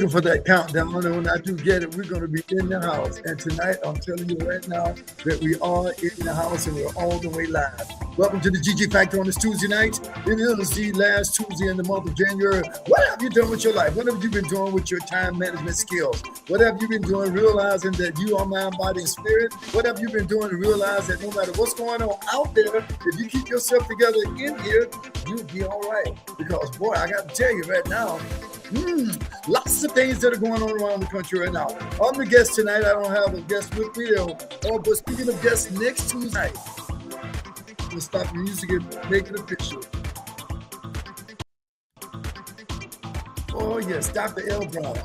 For that countdown, and when I do get it, we're going to be in the house. And tonight, I'm telling you right now that we are in the house and we're all the way live. Welcome to the GG Factor on this Tuesday night. It is the last Tuesday in the month of January. What have you done with your life? What have you been doing with your time management skills? What have you been doing realizing that you are mind, body, and spirit? What have you been doing to realize that no matter what's going on out there, if you keep yourself together in here, you'll be all right? Because, boy, I got to tell you right now, lots of things that are going on around the country right now. I'm the guest tonight. I don't have a guest with me. But speaking of guests, next Tuesday night, we'll stop the music and make it official. Oh, yes, Dr. L. Brown.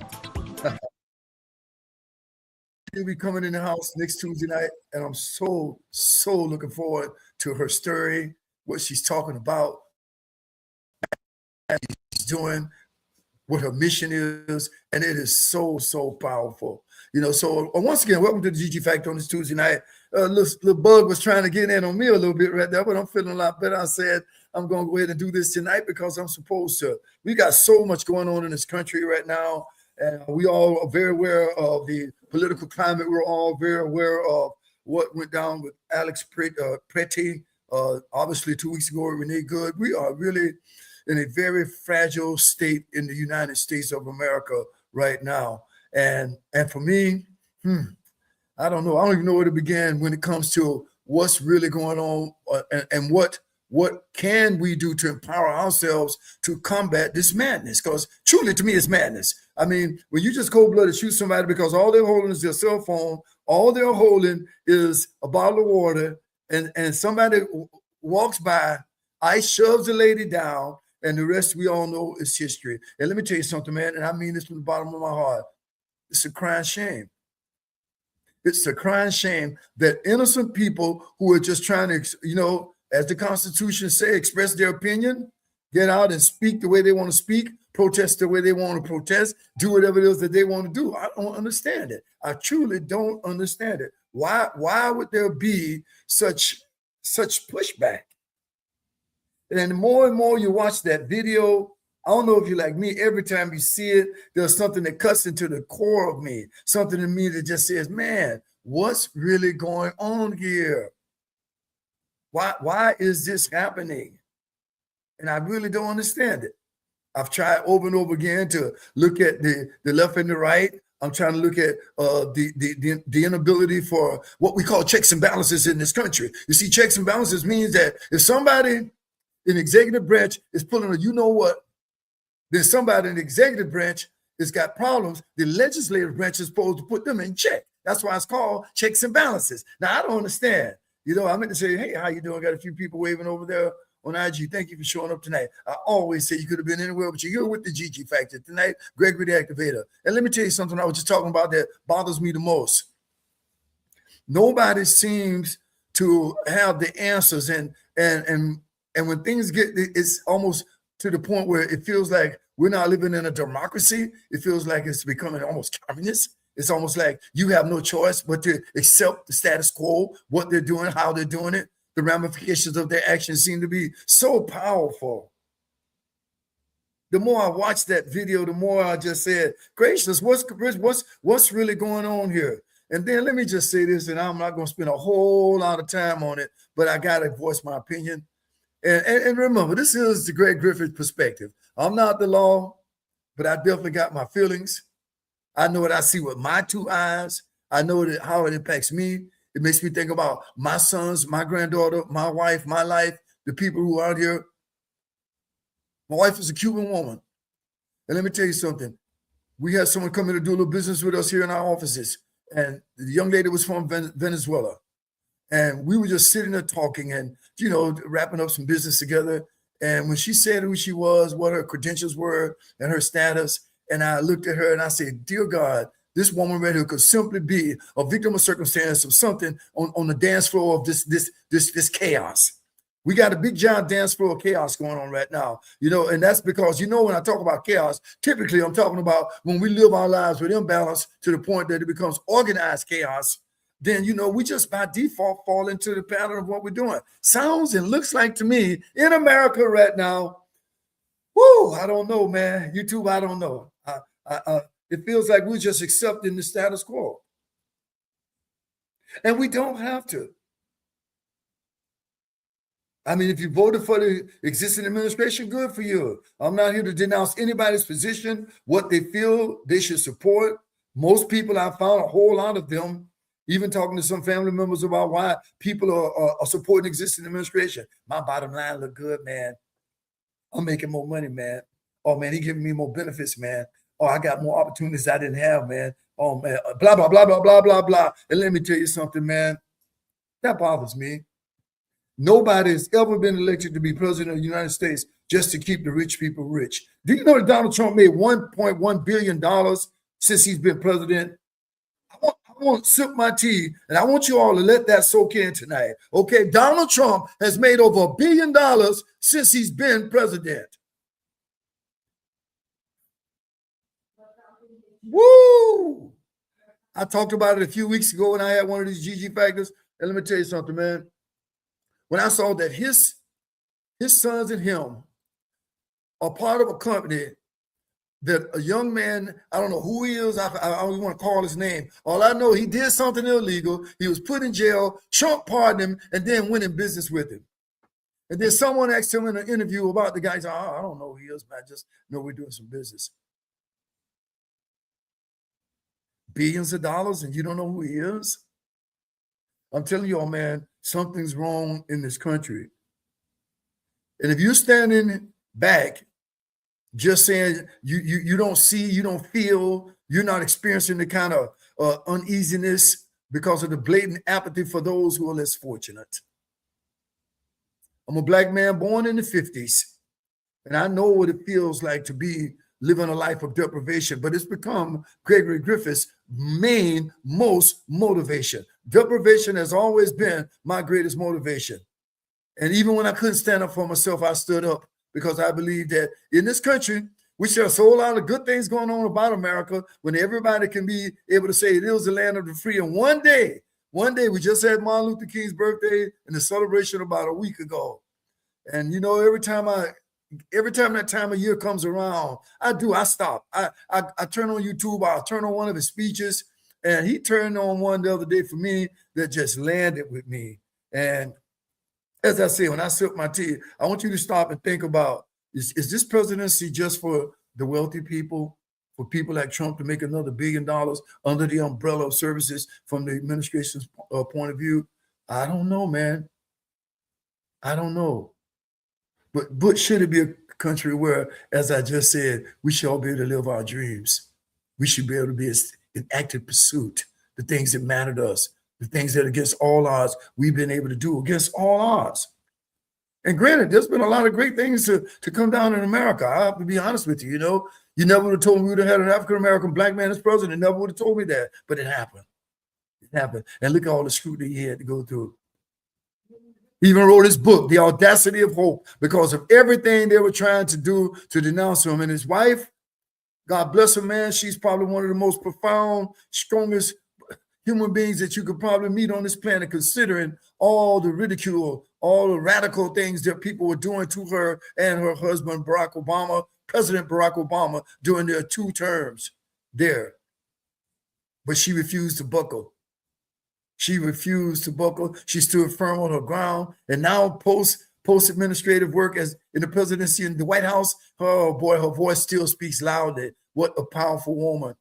She'll be coming in the house next Tuesday night, and I'm so looking forward to her story, what she's talking about, what she's doing, what her mission is, and it is so powerful. So once again, welcome to the GG Factor on this Tuesday night. Little bug was trying to get in on me a little bit right there, but I'm feeling a lot better. I said I'm going to go ahead and do this tonight because I'm supposed to. We got so much going on in this country right now, and we all are very aware of the political climate. We're all very aware of what went down with Alex Pretty, obviously 2 weeks ago, Renee Good. We are really in a very fragile state in the United States of America right now. And for me, I don't know. I don't even know where to begin when it comes to what's really going on and what can we do to empower ourselves to combat this madness? Because truly, to me, it's madness. I mean, when you just cold-blooded shoot somebody because all they're holding is their cell phone, all they're holding is a bottle of water, and somebody walks by, ICE shoves the lady down, and the rest we all know is history. And let me tell you something, man, and I mean this from the bottom of my heart. It's a crying shame. It's a crying shame that innocent people who are just trying to, as the Constitution says, express their opinion, get out and speak the way they want to speak, protest the way they want to protest, do whatever it is that they want to do. I don't understand it. I truly don't understand it. Why would there be such pushback? And the more and more you watch that video, I don't know if you're like me, every time you see it, there's something that cuts into the core of me, something in me that just says, man, what's really going on here? Why is this happening? And I really don't understand it. I've tried over and over again to look at the left and the right. I'm trying to look at the inability for what we call checks and balances in this country. You see, checks and balances means that if somebody in the executive branch is pulling a you-know-what, then somebody in the executive branch has got problems. The legislative branch is supposed to put them in check. That's why it's called checks and balances. Now, I don't understand. I meant to say, hey, how you doing? Got a few people waving over there on IG. Thank you for showing up tonight. I always say you could have been anywhere, but you're here with the GG Factor tonight. Gregory the Activator. And let me tell you something I was just talking about that bothers me the most. Nobody seems to have the answers, and when things it's almost to the point where it feels like we're not living in a democracy. It feels like it's becoming almost communist. It's almost like you have no choice but to accept the status quo, what they're doing, how they're doing it. The ramifications of their actions seem to be so powerful. The more I watched that video, the more I just said, gracious, what's really going on here? And then let me just say this, and I'm not going to spend a whole lot of time on it, but I got to voice my opinion. And remember, this is the Greg Griffith perspective. I'm not the law, but I definitely got my feelings. I know what I see with my two eyes. I know how it impacts me. It makes me think about my sons, my granddaughter, my wife, my life, the people who are out here. My wife is a Cuban woman. And let me tell you something. We had someone come in to do a little business with us here in our offices. And the young lady was from Venezuela. And we were just sitting there talking and, wrapping up some business together. And when she said who she was, what her credentials were and her status, and I looked at her and I said, dear God, this woman right here could simply be a victim of circumstance of something on the dance floor of this chaos. We got a big giant dance floor of chaos going on right now, and that's because, when I talk about chaos, typically I'm talking about when we live our lives with imbalance to the point that it becomes organized chaos. Then, we just by default fall into the pattern of what we're doing. Sounds and looks like to me in America right now, I don't know, man. YouTube, I don't know. It feels like we're just accepting the status quo. And we don't have to. I mean, if you voted for the existing administration, good for you. I'm not here to denounce anybody's position, what they feel they should support. Most people, I found a whole lot of them, even talking to some family members about why people are supporting existing administration. My bottom line look good, man. I'm making more money, man. Oh, man, he giving me more benefits, man. Oh, I got more opportunities I didn't have, man. Oh, man, blah, blah, blah, blah, blah, blah, blah. And let me tell you something, man. That bothers me. Nobody has ever been elected to be president of the United States just to keep the rich people rich. Do you know that Donald Trump made $1.1 billion since he's been president? I want to sip my tea, and I want you all to let that soak in tonight. Okay, Donald Trump has made over $1 billion since he's been president. Woo! I talked about it a few weeks ago when I had one of these GG factors. And let me tell you something, man. When I saw that his sons and him are part of a company that a young man, I don't know who he is, I don't want to call his name. All I know, he did something illegal. He was put in jail. Trump pardoned him and then went in business with him. And then someone asked him in an interview about the guy. He said, I don't know who he is, but I just know we're doing some business. Billions of dollars and you don't know who he is? I'm telling you all, man, something's wrong in this country. And if you're standing back, just saying you don't see, you don't feel, you're not experiencing the kind of uneasiness because of the blatant apathy for those who are less fortunate. I'm a Black man born in the 50s, and I know what it feels like to be living a life of deprivation, but it's become Gregory Griffith's most motivation. Deprivation has always been my greatest motivation. And even when I couldn't stand up for myself, I stood up because I believe that in this country, we see a whole lot of good things going on about America when everybody can be able to say it is the land of the free. And one day, we just had Martin Luther King's birthday and the celebration about a week ago. And, you know, every time that time of year comes around, I stop. I turn on YouTube, I'll turn on one of his speeches, and he turned on one the other day for me that just landed with me. And as I say, when I sip my tea, I want you to stop and think about, is this presidency just for the wealthy people, for people like Trump to make another $1 billion under the umbrella of services from the administration's point of view? I don't know, man. I don't know. But should it be a country where, as I just said, we should all be able to live our dreams? We should be able to be in active pursuit, the things that matter to us, the things that against all odds we've been able to do against all odds. And granted, there's been a lot of great things to come down in America. I have to be honest with you. You know, you never would have told me we would have had an African-American Black man as president. Never would have told me that, but it happened. It happened. And look at all the scrutiny he had to go through. He even wrote his book, The Audacity of Hope, because of everything they were trying to do to denounce him. And his wife, God bless her, man, she's probably one of the most profound, strongest human beings that you could probably meet on this planet, considering all the ridicule, all the radical things that people were doing to her and her husband, Barack Obama, President Barack Obama, during their 2 terms there. But she refused to buckle. She refused to buckle. She stood firm on her ground. And now post-administrative work as in the presidency in the White House, oh boy, her voice still speaks loudly. What a powerful woman.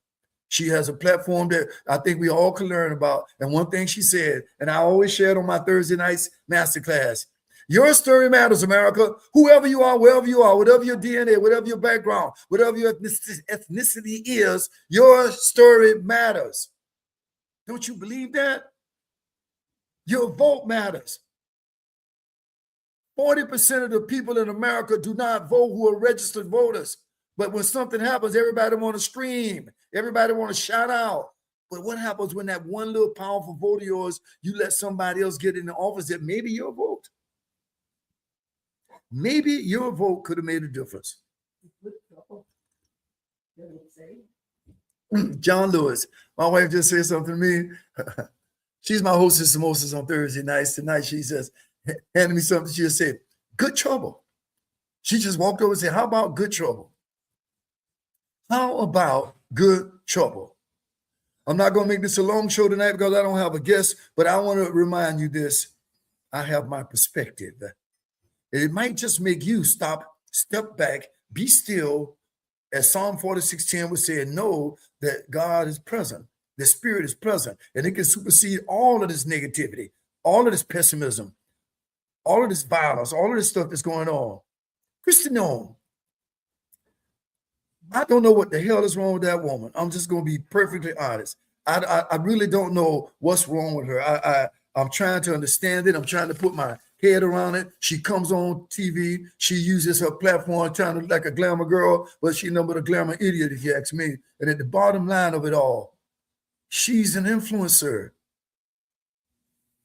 She has a platform that I think we all can learn about. And one thing she said, and I always share it on my Thursday nights masterclass, your story matters, America. Whoever you are, wherever you are, whatever your DNA, whatever your background, whatever your ethnicity is, your story matters. Don't you believe that? Your vote matters. 40% of the people in America do not vote who are registered voters. But when something happens, everybody want to scream. Everybody want to shout out. But what happens when that one little powerful vote of yours, you let somebody else get in the office that maybe your vote? Maybe your vote could have made a difference. John Lewis, my wife just said something to me. She's my hostess and mostess on Thursday nights. Tonight, she says, handed me something. She just said, good trouble. She just walked over and said, how about good trouble? How about good trouble. I'm not going to make this a long show tonight because I don't have a guest, but I want to remind you this. I have my perspective. It might just make you stop, step back, be still, as Psalm 46:10 would say, and know that God is present. The Spirit is present, and it can supersede all of this negativity, all of this pessimism, all of this violence, all of this stuff that's going on. Christian, I don't know what the hell is wrong with that woman. I'm just going to be perfectly honest. I really don't know what's wrong with her. I'm trying to understand it. I'm trying to put my head around it. She comes on TV. She uses her platform trying to look like a glamour girl, but she's nothing but a glamour idiot, if you ask me. And at the bottom line of it all, she's an influencer.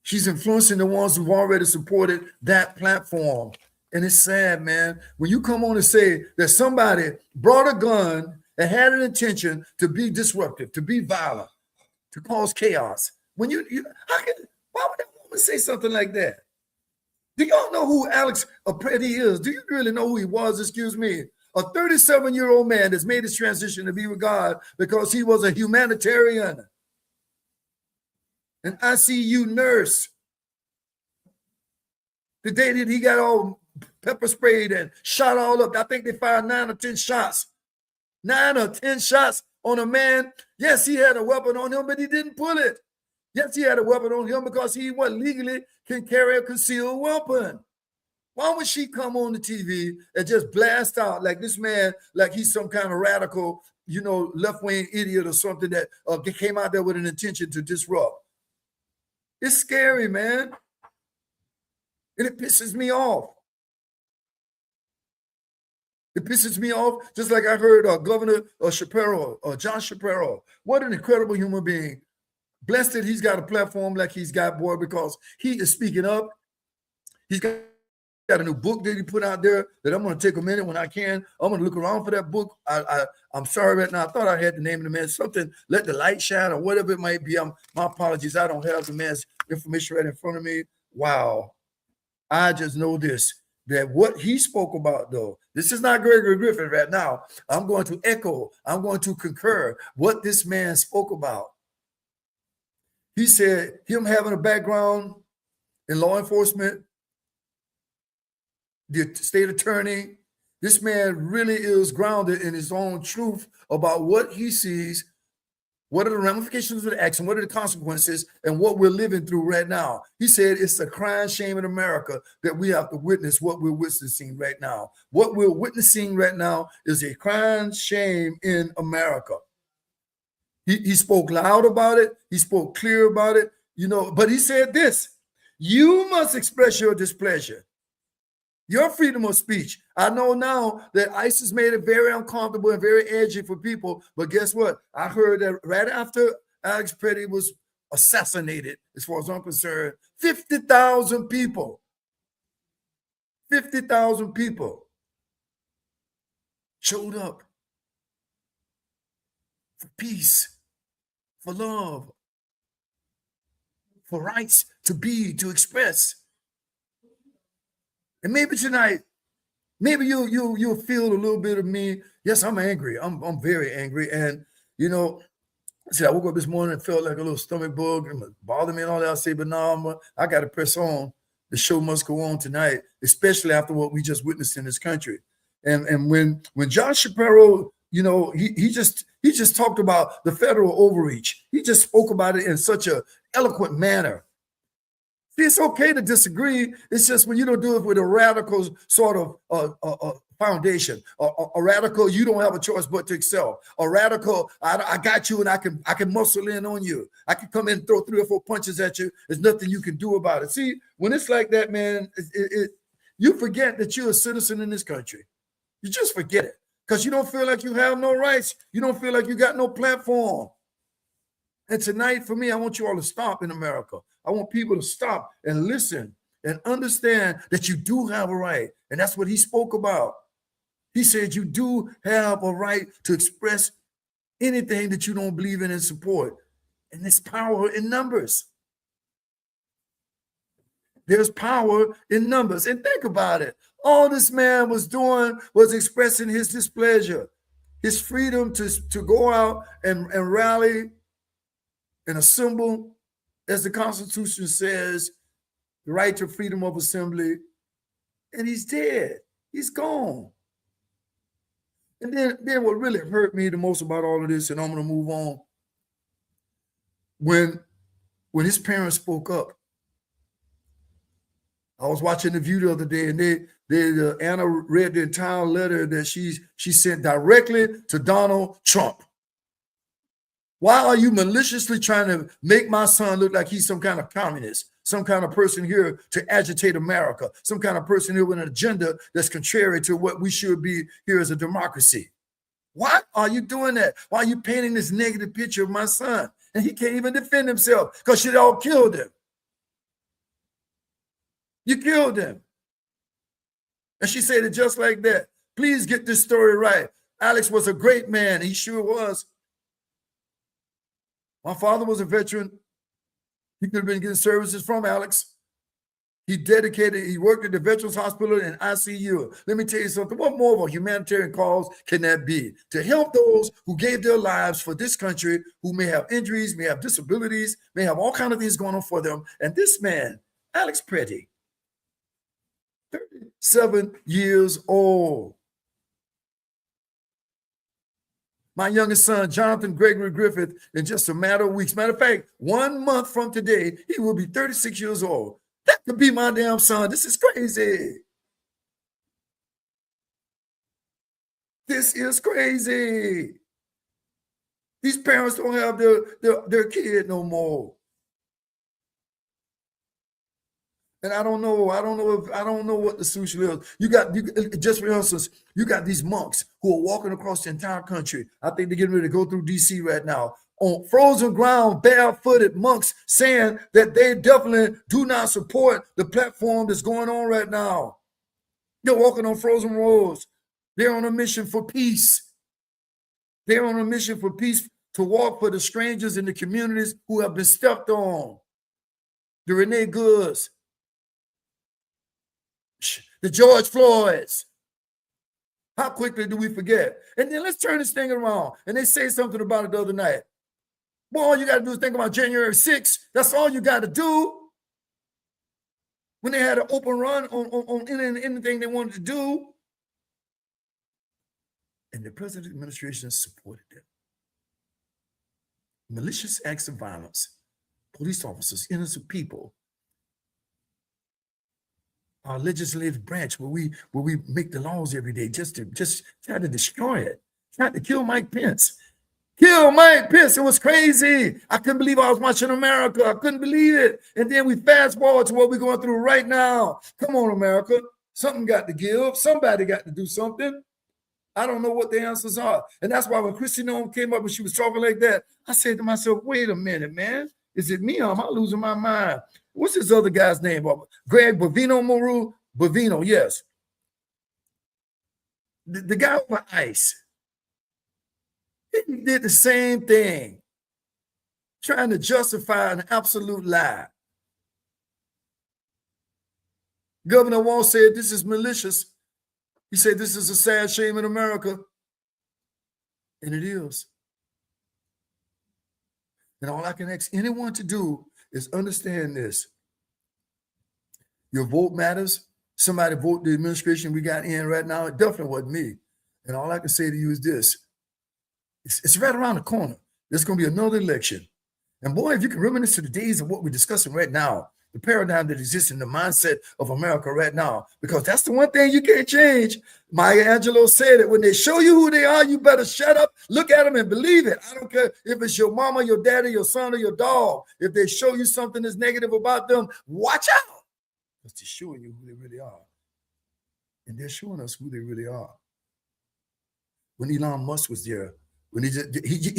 She's influencing the ones who've already supported that platform. And it's sad, man. When you come on and say that somebody brought a gun and had an intention to be disruptive, to be violent, to cause chaos. When why would that woman say something like that? Do y'all know who Alex Appretti is? Do you really know who he was? Excuse me. A 37-year-old man that's made his transition to be with God because he was a humanitarian, an ICU nurse. The day that he got all pepper sprayed and shot all up, I think they fired 9 or 10 shots. 9 or 10 shots on a man. Yes, he had a weapon on him, but he didn't pull it. Yes, he had a weapon on him because he wasn't legally can carry a concealed weapon. Why would she come on the TV and just blast out like this man, like he's some kind of radical, left-wing idiot or something that came out there with an intention to disrupt? It's scary, man. And it pisses me off. It pisses me off, just like I heard Governor Shapiro, John Shapiro. What an incredible human being. Blessed that he's got a platform like he's got, boy, because he is speaking up. He's got a new book that he put out there that I'm going to take a minute when I can. I'm going to look around for that book. I'm sorry right now. I thought I had the name of the man. Something, Let the Light Shine, or whatever it might be. My apologies. I don't have the man's information right in front of me. Wow. I just know this, that what he spoke about, though, this is not Gregory Griffith right now. I'm going to echo, I'm going to concur what this man spoke about. He said him having a background in law enforcement, the state attorney, this man really is grounded in his own truth about what he sees, what are the ramifications of the action, what are the consequences, and what we're living through right now. He said it's a crying shame in America that we have to witness what we're witnessing right now. What we're witnessing right now is a crying shame in America. He spoke loud about it. He spoke clear about it, but he said this: you must express your displeasure, your freedom of speech. I know now that ISIS made it very uncomfortable and very edgy for people, but guess what? I heard that right after Alex Appretti was assassinated, as far as I'm concerned, 50,000 people showed up for peace, for love, for rights to express. And maybe tonight, maybe you'll feel a little bit of me. Yes, I'm angry. I'm very angry. And I woke up this morning and felt like a little stomach bug and it bothered me and all that. I say, but no, I got to press on. The show must go on tonight, especially after what we just witnessed in this country. And when John Shapiro, he just talked about the federal overreach. He just spoke about it in such an eloquent manner. See, it's okay to disagree. It's just when you don't do it with a radical sort of foundation, a radical, you don't have a choice but to excel. A radical, I got you and I can muscle in on you. I can come in and throw 3 or 4 punches at you. There's nothing you can do about it. See, when it's like that, man, you forget that you're a citizen in this country. You just forget it because you don't feel like you have no rights. You don't feel like you got no platform. And tonight, for me, I want you all to stop in America. I want people to stop and listen and understand that you do have a right. And that's what he spoke about. He said you do have a right to express anything that you don't believe in and support. And there's power in numbers. There's power in numbers. And think about it. All this man was doing was expressing his displeasure. his freedom to go out and rally and assemble, as the Constitution says, the right to freedom of assembly, and he's dead. He's gone. And then what really hurt me the most about all of this, and I'm going to move on, when his parents spoke up. I was watching The View the other day, and Anna read the entire letter that she sent directly to Donald Trump. Why are you maliciously trying to make my son look like he's some kind of communist, some kind of person here to agitate America, some kind of person here with an agenda that's contrary to what we should be here as a democracy? Why are you doing that? Why are you painting this negative picture of my son? And he can't even defend himself because you all killed him. You killed him. And she said it just like that. Please get this story right. Alex was a great man. He sure was. My father was a veteran. He could have been getting services from Alex. He worked at the Veterans Hospital and ICU. Let me tell you something. What more of a humanitarian cause can that be? To help those who gave their lives for this country, who may have injuries, may have disabilities, may have all kinds of things going on for them. And this man, Alex Pretty, 37 years old. My youngest son, Jonathan Gregory Griffith, in just a matter of weeks. Matter of fact, 1 month from today, he will be 36 years old. That could be my damn son. This is crazy. This is crazy. These parents don't have their kid no more. And I don't know what the solution is. You just for instance, you got these monks who are walking across the entire country. I think they're getting ready to go through DC right now on frozen ground, barefooted monks saying that they definitely do not support the platform that's going on right now. They're walking on frozen roads. They're on a mission for peace. They're on a mission for peace, to walk for the strangers in the communities who have been stepped on. The Renee Goods, the George Floyds. How quickly do we forget? And then let's turn this thing around. And they say something about it the other night. Boy, all you got to do is think about January 6th. That's all you got to do. When they had an open run on anything they wanted to do. And the president's administration supported them. Malicious acts of violence, police officers, innocent people. Our legislative branch, where we make the laws every day, just try to destroy it, try to kill Mike Pence. Kill Mike Pence. It was crazy. I couldn't believe I was watching America. I couldn't believe it. And then we fast forward to what we're going through right now. Come on, America. Something got to give. Somebody got to do something. I don't know what the answers are. And that's why when Christy Nome came up and she was talking like that, I said to myself, wait a minute, man. Is it me or am I losing my mind? What's this other guy's name? Greg Bovino, yes. The guy over ice. He did the same thing, trying to justify an absolute lie. Governor Wall said this is malicious. He said this is a sad shame in America. And it is. And all I can ask anyone to do is understand this. Your vote matters. Somebody vote the administration we got in right now. It definitely wasn't me. And all I can say to you is this. It's right around the corner. There's going to be another election. And boy, if you can reminisce to the days of what we're discussing right now, the paradigm that exists in the mindset of America right now, because that's the one thing you can't change. Maya Angelou said it. When they show you who they are, you better shut up, look at them and believe it. I don't care if it's your mama, your daddy, your son, or your dog. If they show you something that's negative about them, watch out. Because they're showing you who they really are. And they're showing us who they really are. When Elon Musk was there, when he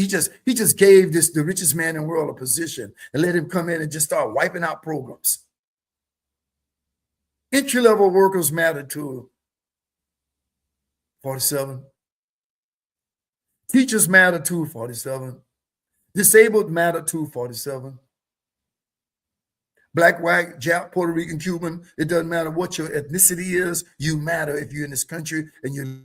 just gave the richest man in the world a position and let him come in and just start wiping out programs. Entry-level workers matter too. 47. Teachers matter too. 47. Disabled matter too. 47. Black, white, Jap, Puerto Rican, Cuban. It doesn't matter what your ethnicity is. You matter if you're in this country and you're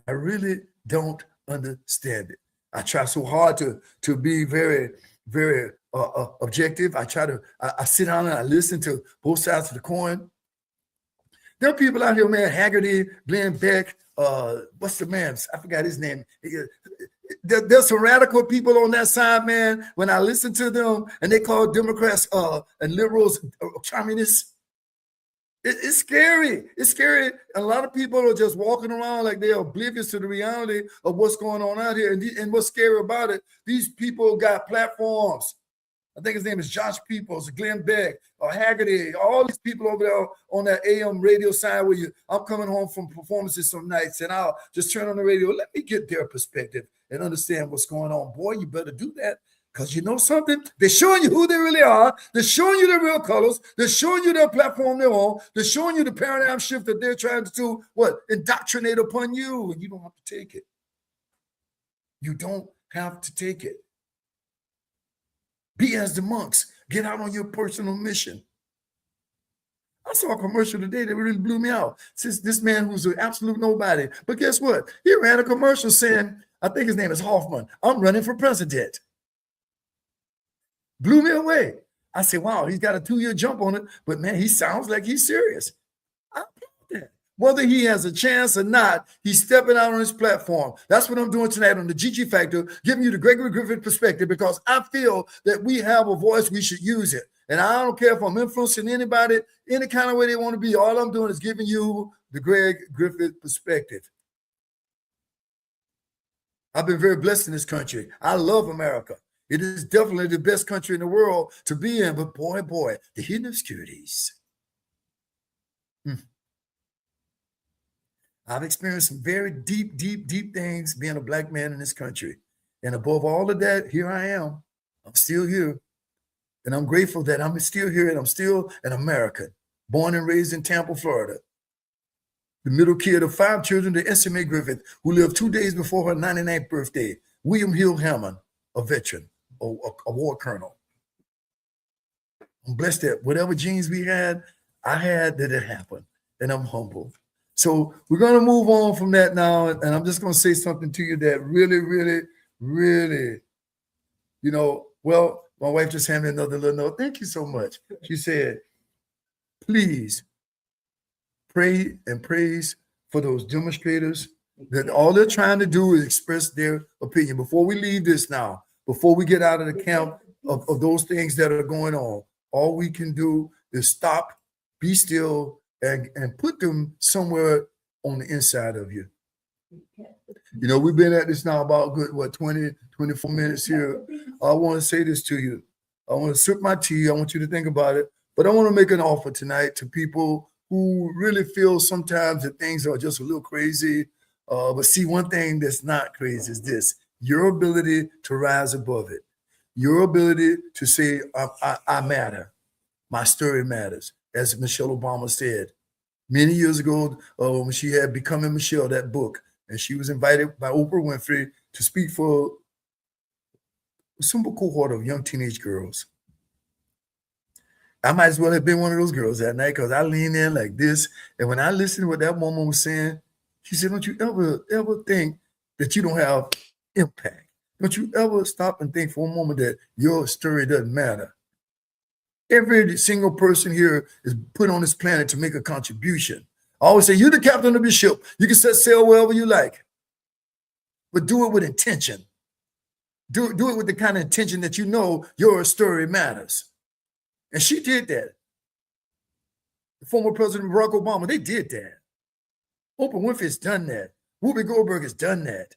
I really don't understand it. I try so hard to be very, very objective. I sit down and I listen to both sides of the coin. There are people out here, man, Haggerty, Glenn Beck, what's the man? I forgot his name. There's some radical people on that side, man. When I listen to them and they call Democrats and liberals communists, it's scary. It's scary. A lot of people are just walking around like they're oblivious to the reality of what's going on out here. And what's scary about it, these people got platforms. I think his name is Josh Peoples, Glenn Beck, or Haggerty, all these people over there on that AM radio side where I'm coming home from performances some nights and I'll just turn on the radio. Let me get their perspective and understand what's going on. Boy, you better do that. Because you know something? They're showing you who they really are. They're showing you their real colors. They're showing you their platform they're on. They're showing you the paradigm shift that they're trying to do, indoctrinate upon you. And you don't have to take it. You don't have to take it. Be as the monks. Get out on your personal mission. I saw a commercial today that really blew me out. Since this man who's an absolute nobody. But guess what? He ran a commercial saying, I think his name is Hoffman, I'm running for president. Blew me away. I said, wow, he's got a 2-year jump on it, but man, he sounds like he's serious. I applaud that. Whether he has a chance or not, he's stepping out on his platform. That's what I'm doing tonight on the GG Factor, giving you the Gregory Griffith perspective, because I feel that we have a voice, we should use it. And I don't care if I'm influencing anybody, any kind of way they want to be. All I'm doing is giving you the Greg Griffith perspective. I've been very blessed in this country. I love America. It is definitely the best country in the world to be in, but boy, the hidden obscurities. I've experienced some very deep things being a Black man in this country. And above all of that, here I am. I'm still here. And I'm grateful that I'm still here and I'm still an American, born and raised in Tampa, Florida. The middle kid of 5 children to S.M.A. Griffith, who lived 2 days before her 99th birthday. William Hill Hammond, a veteran. A war colonel. I'm blessed that whatever genes we had, I had that it happened, and I'm humble. So we're going to move on from that now, and I'm just going to say something to you that really, well, my wife just handed me another little note. Thank you so much. She said, please pray and praise for those demonstrators that all they're trying to do is express their opinion. Before we leave this now, before we get out of the camp of those things that are going on, all we can do is stop, be still, and put them somewhere on the inside of you. You know, we've been at this now about 20, 24 minutes here. I want to say this to you. I want to sip my tea. I want you to think about it. But I want to make an offer tonight to people who really feel sometimes that things are just a little crazy. But see, one thing that's not crazy is this. Your ability to rise above it. Your ability to say, I matter. My story matters. As Michelle Obama said many years ago when she had Becoming Michelle, that book, and she was invited by Oprah Winfrey to speak for a simple cohort of young teenage girls. I might as well have been one of those girls that night because I leaned in like this. And when I listened to what that woman was saying, she said, don't you ever think that you don't have impact? Don't you ever stop and think for a moment that your story doesn't matter? Every single person here is put on this planet to make a contribution. I always say, you're the captain of your ship. You can set sail wherever you like, but do it with intention. Do it with the kind of intention that you know your story matters. And she did that. The former President Barack Obama, they did that. Oprah Winfrey's done that. Whoopi Goldberg has done that.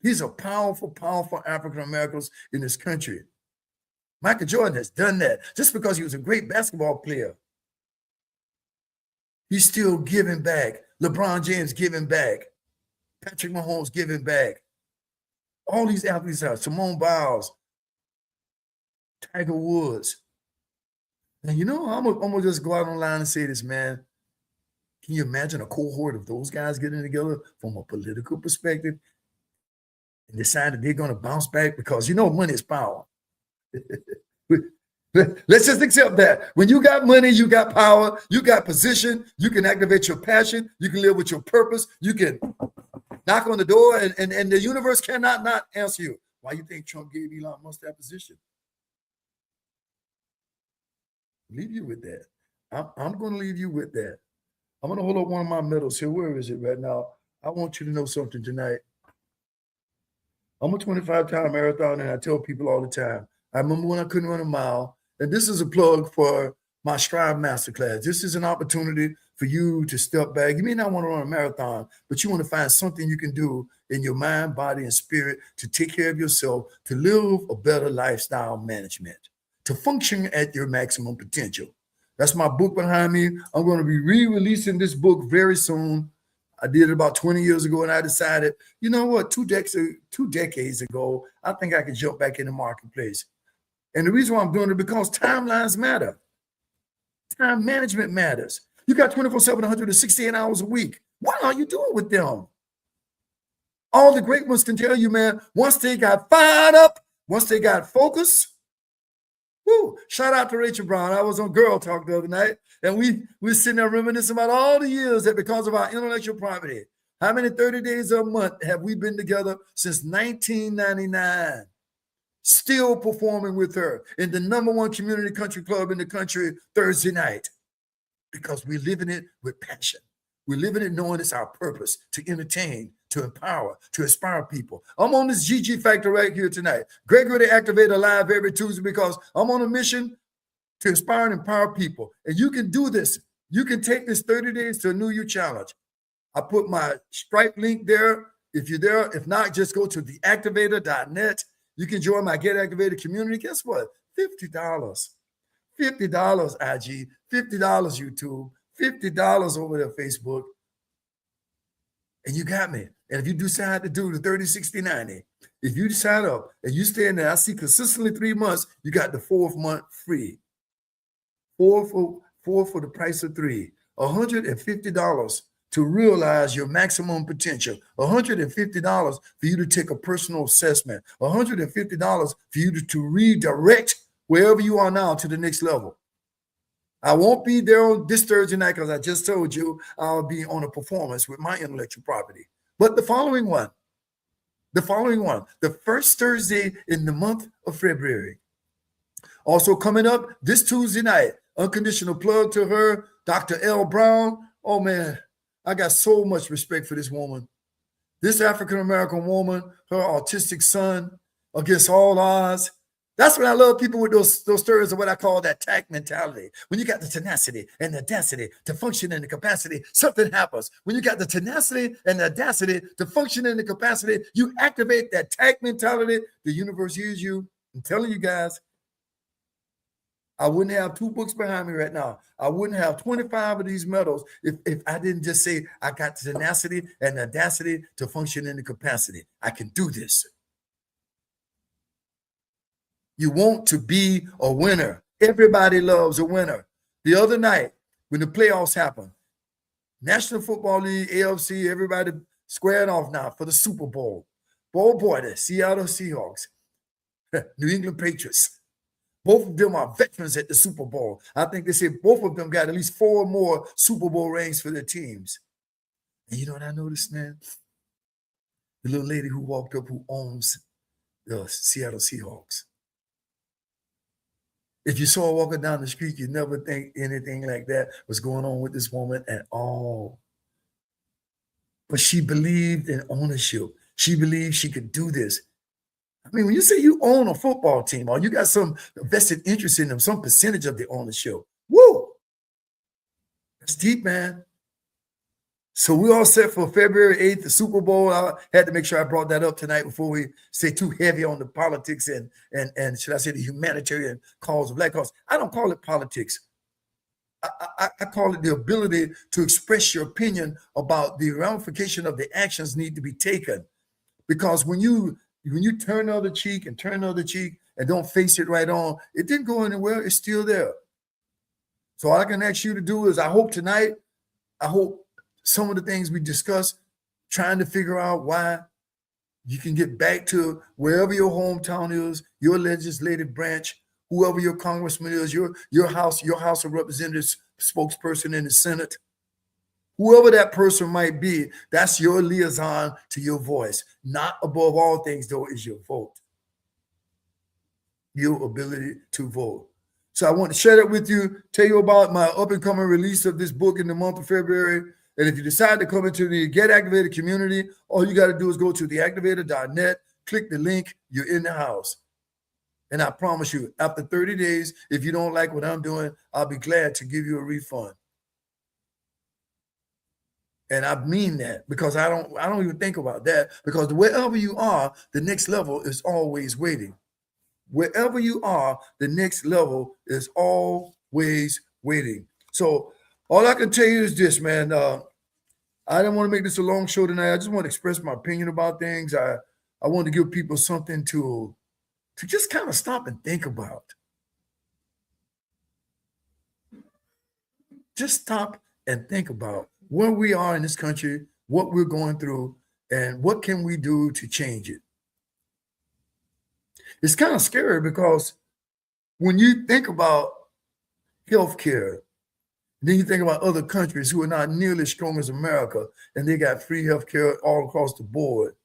These are powerful African Americans in this country. Michael Jordan has done that. Just because he was a great basketball player, he's still giving back. LeBron James giving back. Patrick Mahomes giving back. All these athletes are Simone Biles, Tiger Woods. And you know, I'm gonna just go out online and say this, man. Can you imagine a cohort of those guys getting together from a political perspective and decide that they're going to bounce back? Because you know money is power. Let's just accept that. When you got money, you got power, you got position, you can activate your passion, you can live with your purpose, you can knock on the door, and the universe cannot not answer you. Why you think Trump gave Elon Musk that position? Leave you with that. I'm going to leave you with that. I'm going to hold up one of my medals here. Where is it right now? I want you to know something tonight. I'm a 25-time marathon, and I tell people all the time. I remember when I couldn't run a mile, and this is a plug for my Strive Masterclass. This is an opportunity for you to step back. You may not want to run a marathon, but you want to find something you can do in your mind, body, and spirit to take care of yourself, to live a better lifestyle management, to function at your maximum potential. That's my book behind me. I'm going to be re-releasing this book very soon. I did it about 20 years ago, and I decided, you know what, 2 decades ago, I think I could jump back in the marketplace. And the reason why I'm doing it, because timelines matter. Time management matters. You got 24/7, 168 hours a week. What are you doing with them? All the great ones can tell you, man, once they got fired up, once they got focused, woo, shout out to Rachel Brown. I was on Girl Talk the other night, and we were sitting there reminiscing about all the years that because of our intellectual property, how many 30 days a month have we been together since 1999? Still performing with her in the #1 community country club in the country Thursday night, because we're living it with passion. We're living it knowing it's our purpose to entertain, to empower, to inspire people. I'm on this GG Factor right here tonight. Gregory the Activator live every Tuesday, because I'm on a mission to inspire and empower people. And you can do this. You can take this 30 days to a New You challenge. I put my Stripe link there. If you're there, if not, just go to theactivator.net. You can join my Get Activated community. Guess what? $50. $50 IG, $50 YouTube, $50 over there Facebook. And you got me. And if you decide to do the 30, 60, 90, if you sign up and you stay in there, I see consistently 3 months, you got the 4th month free. Four for the price of 3. $150 to realize your maximum potential. $150 for you to take a personal assessment. $150 for you to redirect wherever you are now to the next level. I won't be there on this Thursday night, because I just told you I'll be on a performance with my intellectual property. But the following one, the first Thursday in the month of February. Also coming up this Tuesday night, unconditional plug to her, Dr. L. Brown. Oh man, I got so much respect for this woman. This African-American woman, her autistic son, against all odds. That's what I love, people with those stories of what I call that tact mentality. When you got the tenacity and the audacity to function in the capacity, something happens. When you got the tenacity and the audacity to function in the capacity, you activate that tact mentality. The universe hears you. I'm telling you guys, I wouldn't have 2 books behind me right now. I wouldn't have 25 of these medals if I didn't just say I got the tenacity and the audacity to function in the capacity. I can do this. You want to be a winner. Everybody loves a winner. The other night, when the playoffs happened, National Football League, AFC, everybody squared off now for the Super Bowl. Oh boy, the Seattle Seahawks, New England Patriots. Both of them are veterans at the Super Bowl. I think they say both of them got at least 4 more Super Bowl rings for their teams. And you know what I noticed, man? The little lady who walked up who owns the Seattle Seahawks. If you saw her walking down the street, you'd never think anything like that was going on with this woman at all. But she believed in ownership. She believed she could do this. I mean, when you say you own a football team or you got some vested interest in them, some percentage of the ownership, woo! That's deep, man. So we're all set for February 8th, the Super Bowl. I had to make sure I brought that up tonight before we stay too heavy on the politics and should I say the humanitarian cause of black cause. I don't call it politics. I call it the ability to express your opinion about the ramification of the actions need to be taken. Because when you turn the other cheek and don't face it right on, it didn't go anywhere. It's still there. So all I can ask you to do is I hope some of the things we discussed, trying to figure out why you can get back to wherever your hometown is, your legislative branch, whoever your congressman is, your House of Representatives spokesperson in the Senate, whoever that person might be, that's your liaison to your voice. Not above all things, though, is your vote, your ability to vote. So I want to share that with you, tell you about my up-and-coming release of this book in the month of February. And if you decide to come into the Get Activated community, all you got to do is go to theactivator.net, click the link, you're in the house. And I promise you, after 30 days, if you don't like what I'm doing, I'll be glad to give you a refund. And I mean that, because I don't even think about that, because wherever you are, the next level is always waiting. Wherever you are, the next level is always waiting. So all I can tell you is this, man. I didn't want to make this a long show tonight. I just want to express my opinion about things. I want to give people something to just kind of stop and think about. Just stop and think about where we are in this country, what we're going through, and what can we do to change it. It's kind of scary, because when you think about healthcare, then you think about other countries who are not nearly as strong as America, and they got free healthcare all across the board.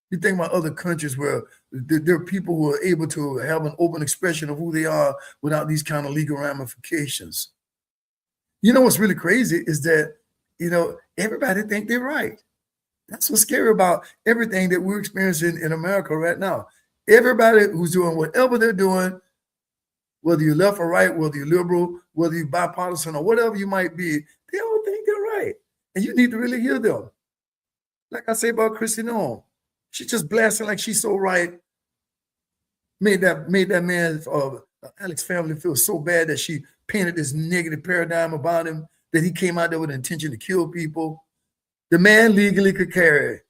You think about other countries where there are people who are able to have an open expression of who they are without these kind of legal ramifications. You know what's really crazy is that, everybody think they're right. That's what's scary about everything that we're experiencing in America right now. Everybody who's doing whatever they're doing, whether you're left or right, whether you're liberal, whether you're bipartisan or whatever you might be, they all think they're right. And you need to really hear them. Like I say about Christy Noem, she's just blasting like she's so right. Made that man, Alex family, feel so bad that she painted this negative paradigm about him, that he came out there with an intention to kill people. The man legally could carry it.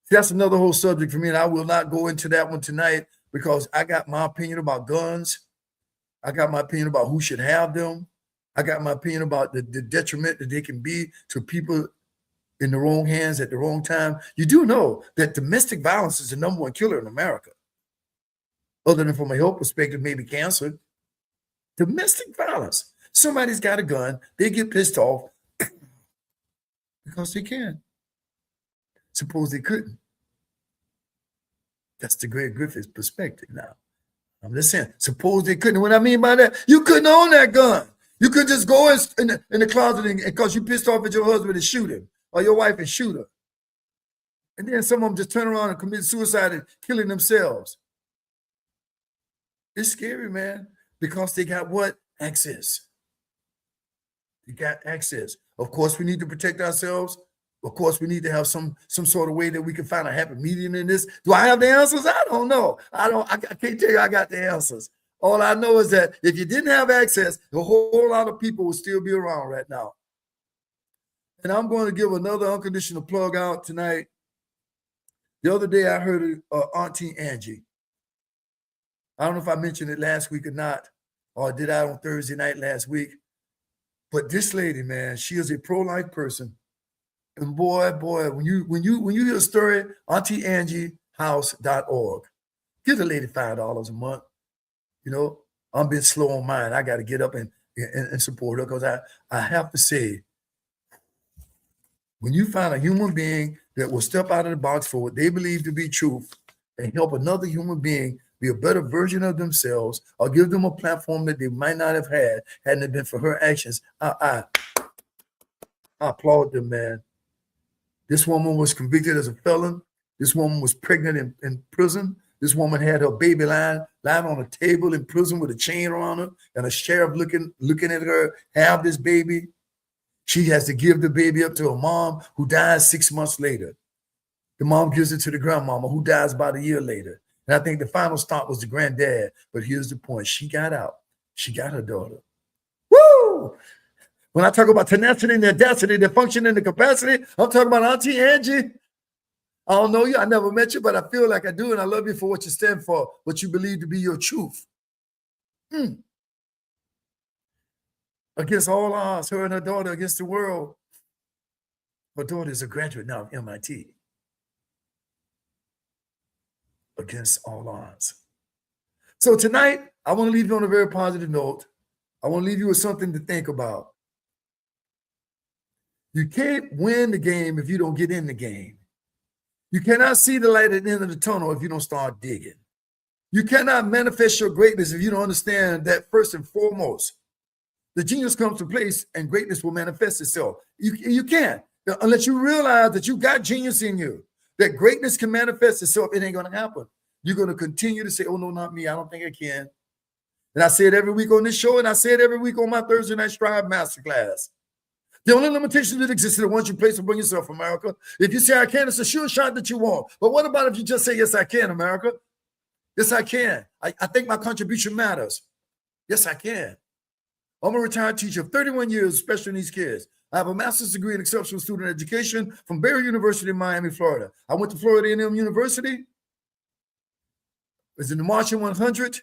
That's another whole subject for me, and I will not go into that one tonight, because I got my opinion about guns. I got my opinion about who should have them. I got my opinion about the detriment that they can be to people in the wrong hands at the wrong time. You do know that domestic violence is the number one killer in America, other than from a health perspective, maybe cancer. Domestic violence. Somebody's got a gun. They get pissed off because they can. Suppose they couldn't. That's the great Griffith perspective now. I'm just saying, suppose they couldn't. What I mean by that, you couldn't own that gun. You could just go in the closet and because you pissed off at your husband and shoot him, or your wife and shoot her. And then some of them just turn around and commit suicide and killing themselves. It's scary, man, because they got what? Access. They got access. Of course, we need to protect ourselves. Of course, we need to have some sort of way that we can find a happy medium in this. Do I have the answers? I don't know. I can't tell you I got the answers. All I know is that if you didn't have access, a whole lot of people would still be around right now. And I'm going to give another unconditional plug out tonight. The other day, I heard Auntie Angie. I don't know if I mentioned it last week or not, or did I on Thursday night last week. But this lady, man, she is a pro-life person. And boy, when you hear a story, AuntieAngieHouse.org. Give the lady $5 a month. I'm being slow on mine. I got to get up and support her, because I have to say, when you find a human being that will step out of the box for what they believe to be truth and help another human being be a better version of themselves, or give them a platform that they might not have had hadn't it been for her actions, I applaud them, man. This woman was convicted as a felon. This woman was pregnant in prison. This woman had her baby lying on a table in prison with a chain around her, and a sheriff looking at her have this baby. She has to give the baby up to her mom, who dies 6 months later. The mom gives it to the grandmama, who dies about a year later. And I think the final stop was the granddad. But here's the point. She got out. She got her daughter. Woo! When I talk about tenacity and audacity, the function and the capacity, I'm talking about Auntie Angie. I don't know you. I never met you, but I feel like I do. And I love you for what you stand for, what you believe to be your truth. Against all odds, her and her daughter against the world. Her daughter is a graduate now of MIT. Against all odds. So tonight, I want to leave you on a very positive note. I want to leave you with something to think about. You can't win the game if you don't get in the game. You cannot see the light at the end of the tunnel if you don't start digging. You cannot manifest your greatness if you don't understand that first and foremost, the genius comes to place and greatness will manifest itself. You can't, unless you realize that you got genius in you, that greatness can manifest itself. It ain't going to happen. You're going to continue to say, oh, no, not me. I don't think I can. And I say it every week on this show, and I say it every week on my Thursday Night Strive Masterclass. The only limitation that exists is the ones you place upon yourself, America. If you say I can, it's a sure shot that you won't. But what about if you just say, yes, I can, America? Yes, I can. I think my contribution matters. Yes, I can. I'm a retired teacher of 31 years, special needs kids. I have a master's degree in exceptional student education from Barry University in Miami, Florida. I went to Florida A&M University. Was in the Marching 100.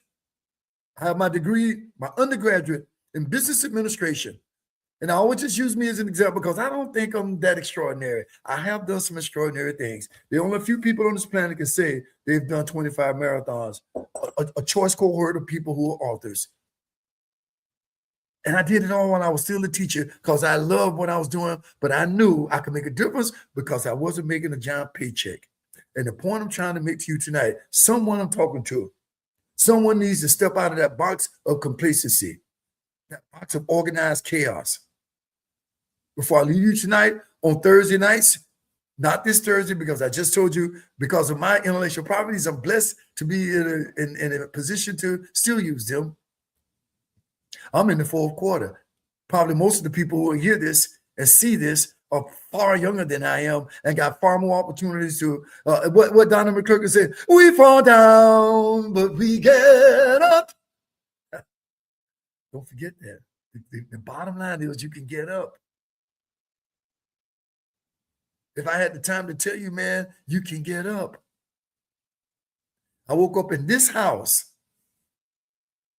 I have my degree, my undergraduate in business administration. And I always just use me as an example because I don't think I'm that extraordinary. I have done some extraordinary things. There are only a few people on this planet can say they've done 25 marathons, a choice cohort of people who are authors. And I did it all while I was still a teacher because I loved what I was doing, but I knew I could make a difference because I wasn't making a giant paycheck. And the point I'm trying to make to you tonight, someone I'm talking to, someone needs to step out of that box of complacency, that box of organized chaos. Before I leave you tonight on Thursday nights, not this Thursday, because I just told you, because of my intellectual properties, I'm blessed to be in a position to still use them. I'm in the fourth quarter. Probably most of the people who will hear this and see this are far younger than I am and got far more opportunities to, what Donna McClurkin said, we fall down, but we get up. Don't forget that. The bottom line is you can get up. If I had the time to tell you, man, you can get up. I woke up in this house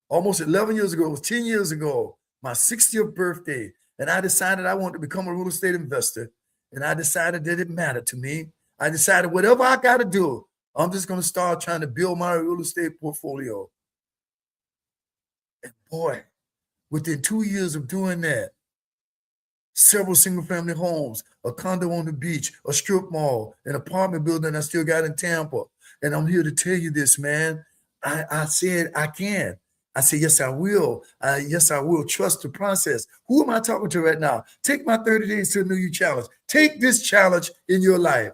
almost 11 years ago. It was 10 years ago, my 60th birthday. And I decided I wanted to become a real estate investor. And I decided that it mattered to me. I decided whatever I got to do, I'm just going to start trying to build my real estate portfolio. And boy, within 2 years of doing that, several single-family homes, a condo on the beach, a strip mall, an apartment building I still got in Tampa. And I'm here to tell you this, man. I said I can. I said, yes, I will. Yes, I will. Trust the process. Who am I talking to right now? Take my 30 days to a New Year challenge. Take this challenge in your life.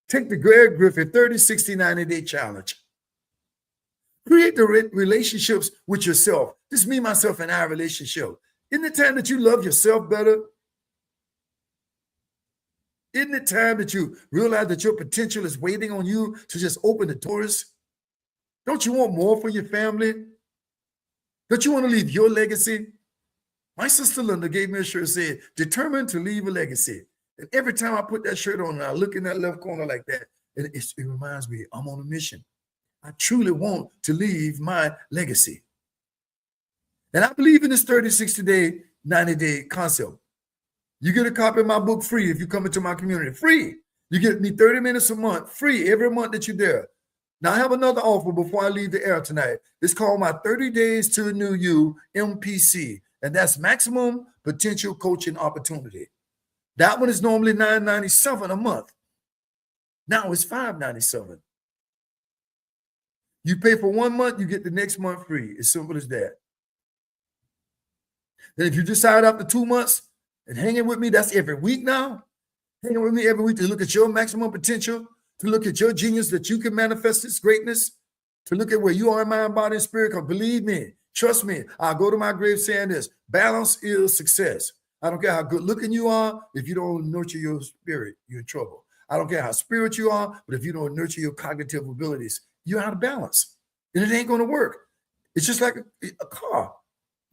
Take the Griffith 30, 60, 90-day challenge. Create the relationships with yourself. This is me, myself, and I relationship. Isn't it time that you love yourself better? Isn't it time that you realize that your potential is waiting on you to just open the doors? Don't you want more for your family? Don't you want to leave your legacy? My sister Linda gave me a shirt that said, determined to leave a legacy. And every time I put that shirt on and I look in that left corner like that, it reminds me I'm on a mission. I truly want to leave my legacy. And I believe in this 30, 60-day, 90-day concept. You get a copy of my book free if you come into my community. Free. You get me 30 minutes a month, free every month that you're there. Now, I have another offer before I leave the air tonight. It's called my 30 Days to a New You, MPC. And that's Maximum Potential Coaching Opportunity. That one is normally $9.97 a month. Now it's $5.97. You pay for 1 month, you get the next month free. As simple as that. And if you decide after 2 months and hanging with me, that's every week now. Hanging with me every week to look at your maximum potential, to look at your genius that you can manifest its greatness, to look at where you are in mind, body, and spirit. Because believe me, trust me, I'll go to my grave saying this: balance is success. I don't care how good looking you are. If you don't nurture your spirit, you're in trouble. I don't care how spiritual you are, but if you don't nurture your cognitive abilities, you're out of balance. And it ain't going to work. It's just like a car.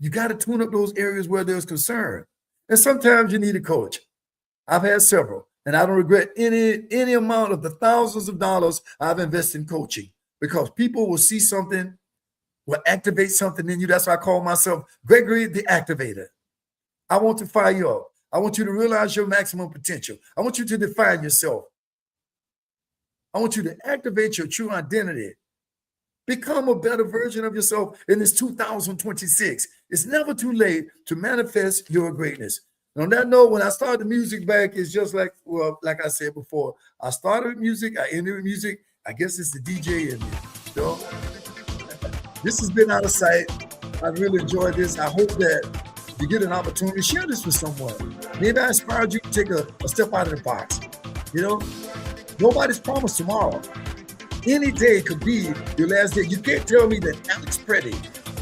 You got to tune up those areas where there's concern. And sometimes you need a coach. I've had several, and I don't regret any amount of the thousands of dollars I've invested in coaching, because people will see something, will activate something in you. That's why I call myself Gregory the Activator. I want to fire you up. I want you to realize your maximum potential. I want you to define yourself. I want you to activate your true identity. Become a better version of yourself in this 2026. It's never too late to manifest your greatness. And on that note, when I started the music back, it's just like, well, like I said before, I started with music, I ended with music. I guess it's the DJ in me. So this has been Out of Sight. I really enjoyed this. I hope that you get an opportunity to share this with someone. Maybe I inspired you to take a step out of the box. You know, nobody's promised tomorrow. Any day could be your last day. You can't tell me that Alex Preddy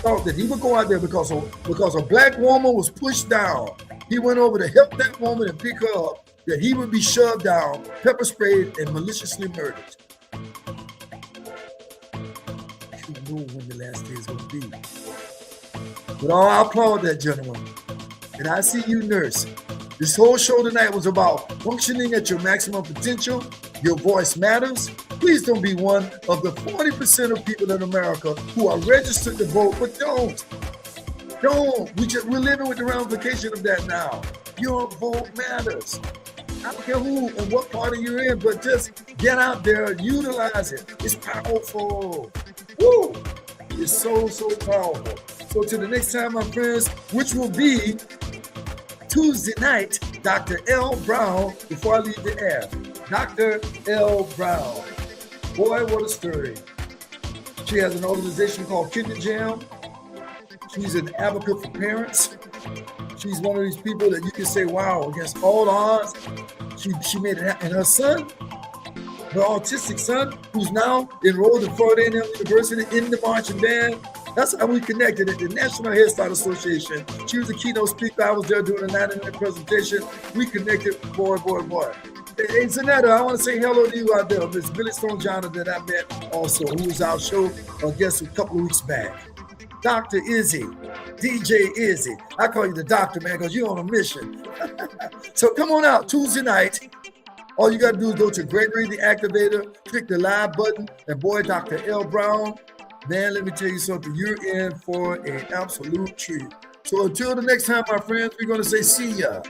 thought that he would go out there because a black woman was pushed down. He went over to help that woman and pick her up, that he would be shoved down, pepper sprayed, and maliciously murdered. You don't know when the last day is going to be. But I applaud that gentleman. And I see you, nurse. This whole show tonight was about functioning at your maximum potential. Your voice matters. Please don't be one of the 40% of people in America who are registered to vote, but don't. We're living with the ramification of that now. Your vote matters. I don't care who and what party you're in, but just get out there, utilize it. It's powerful. Woo! It's so, so powerful. So till the next time, my friends, which will be Tuesday night, Dr. L. Brown, before I leave the air. Dr. L. Brown. Boy, what a story. She has an organization called Kinder Jam. She's an advocate for parents. She's one of these people that you can say, wow, against all odds, she made it happen. And her son, her autistic son, who's now enrolled in Florida A&M University in the marching band, that's how we connected at the National Head Start Association. She was a keynote speaker. I was there doing a 90-minute presentation. We connected, boy. Hey, Zanetta, I want to say hello to you out there. Miss Billy Stone Johnson that I met also, who was our show, I guess, a couple of weeks back. Dr. Izzy, DJ Izzy. I call you the doctor, man, because you're on a mission. So come on out Tuesday night. All you got to do is go to Gregory the Activator, click the live button, and boy, Dr. L. Brown, man, let me tell you something. You're in for an absolute treat. So until the next time, my friends, we're going to say see ya.